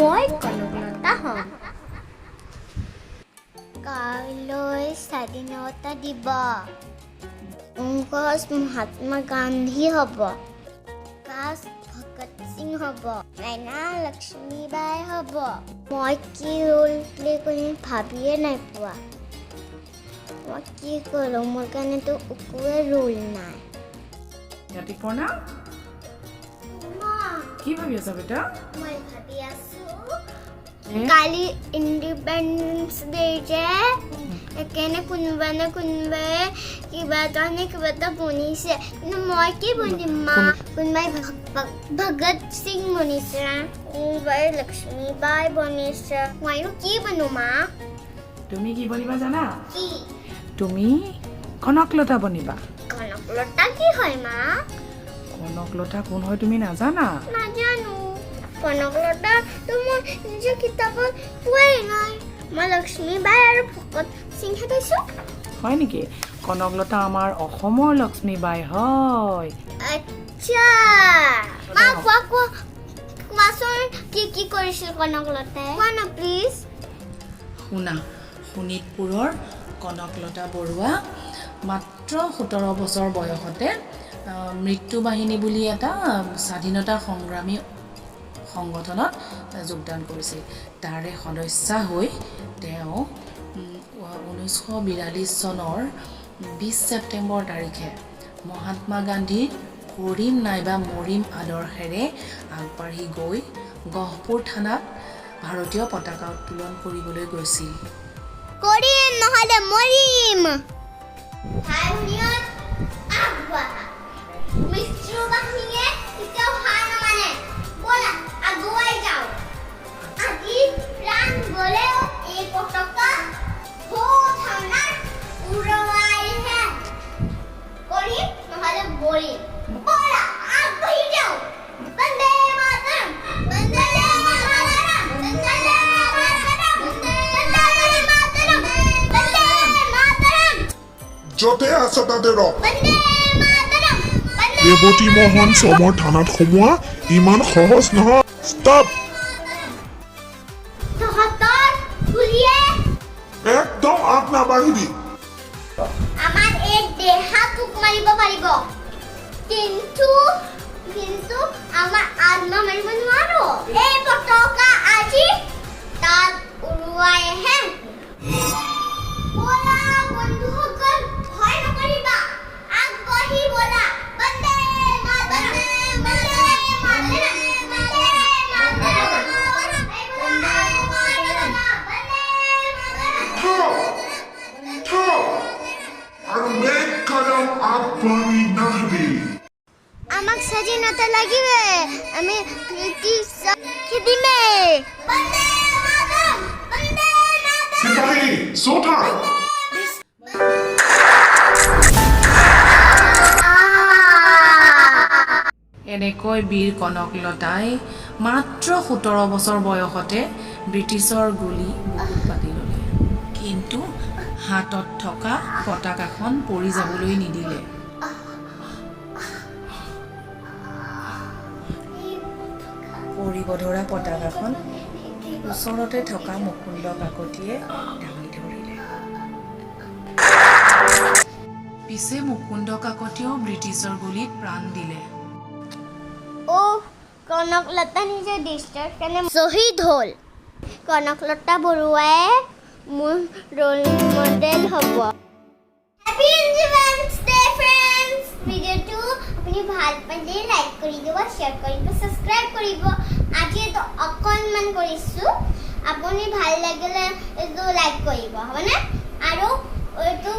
মই কণকলতা হম। কাইলৈ স্বাধীনতা দিৱস। কause.Mahatma গান্ধী হ'ব। cause ভগত সিং হ'ব। ৰাইনা লক্ষ্মীবাই হ'ব। মই কি ৰোল প্লে কৰিম ভাবিয়ে নাই পোৱা। মই কি কৰোঁ, মোৰ কাৰণেতো একোৱে ৰোল নাই। Khyatiporna? কি ভাবি আছা বেটা? মই ভাবি আছো কালি ইণ্ডিপেণ্ডেন্স ডে যে একেনে কোনোবাই কিবা এটা বনিছে, কিন্তু মই কি বনিম মা? কোনোবাই ভগত সিং বনিছে, কোনোবাই লক্ষ্মীবাই বনিছে, মইনো কি বনো মা? তুমি কি বনিবা জানা? কি? তুমি কণকলতা বনিবা। কণকলতা কি হয় মা? কণকলতা কোন হয় তুমি নাজানা? নাজানো। কণকলতা তো মই নিজৰ কিতাপত পোৱাই নাই। মই লক্ষ্মীবাই আৰু ভগত সিংহে পাইছো। হয় নেকি? কণকলতা আমাৰ অসমৰ লক্ষ্মীবাই হয়। আচ্ছা মা কোৱাচোন কি কৰিছিল কণকলতাই? কোৱা না প্লিজ। শুনা, শোণিতপুৰৰ কনকলতা বৰুৱা মাত্ৰ 17 বছৰ বয়সতে মৃত্যু বাহিনী বুলি এটা স্বাধীনতা সংগ্ৰামী সংগঠনত যোগদান কৰিছিল। তাৰে সদস্য হৈ তেওঁ 1942 চনৰ 20 ছেপ্টেম্বৰ তাৰিখে মহাত্মা গান্ধীৰ কৰিম নাইবা মৰিম আদৰ্শেৰে আগবাঢ়ি গৈ গহপুৰ থানাত ভাৰতীয় পতাকা উত্তোলন কৰিবলৈ গৈছিল। কৰিম নহলে মৰিম। ভাই ভনীত আগবাঢ়া। মৃত্যু বাহিনীয়ে কেতিয়াও হাৰ নামানে। ব'লা আগুৱাই যাওঁ। আজি প্ৰাণ গলেও এই পতাকা থানাত উৰুৱাইহে কৰিম নহলে মৰিম। ব'লা আগবাঢ়ি যাওঁ। বন্দে মাতৰম, বন্দে মাতৰম, বন্দে মাতৰম, বন্দে মাতৰম, বন্দে মাতৰম। যতে আছে তাতে ৰখ। বন্দে মাতৰম, বন্দে ৰেৱতী মোহন চমৰ থানাত সোমোৱা ইমান সহজ নহয়। ষ্টপ। তহঁতৰ গুলিয়ে একদম আগ নাবাঢ়িবি। আমাৰ এই দেহাটোক মাৰিব পাৰিব, কিন্তু আমাৰ আত্মা মাৰিব নোৱাৰো। এই পতাকা আজি তাত উৰুৱাইহে। ব'লা বন্ধুসকল, ভয় নকৰিবা, আগবাঢ়ি ব'লা। বন্দে মাতৰম, বন্দে মাতৰম, বন্দে মাতৰম, আৰু মেঘ কদম আগবাঢ়ি নাহিবি। আমাক স্বাধীনতা লাগিবে, আমি ব্ৰিটিছক খেদিমে। বন্দে মাতৰম, বন্দে মাতৰম। চিপাহী চৌথাৰ। এনেকৈ বীৰ কনকলতাই মাত্ৰ 17 বছৰ বয়সতে ব্ৰিটিছৰ গুলি বুকুত পাতি ল'লে, কিন্তু হাতত থকা পতাকাখন পৰি যাবলৈ নিদিলে। পৰিব ধৰা পতাকাখন ওচৰতে থকা মুকুন্দ কাকতিয়ে দাঙি ধৰিলে। পিছে মুকুন্দ কাকতিয়েও ব্ৰিটিছৰ গুলিত প্ৰাণ দিলে। কনকলতা নিজৰ দেশৰ কাৰণে শ্বহীদ হ'ল। কনকলতা বৰুৱাই মোৰ ৰোল মডেল হ'ব। Happy independence day friends. ভিডিঅ'টো আপুনি ভাল পালে লাইক কৰি দিব, শ্বেয়াৰ কৰিব, ছাবস্ক্ৰাইব কৰিব। আজি এইটো অকণমান কৰিছোঁ, আপুনি ভাল লাগিলে এইটো লাইক কৰিব হ'বনে? আৰু এইটো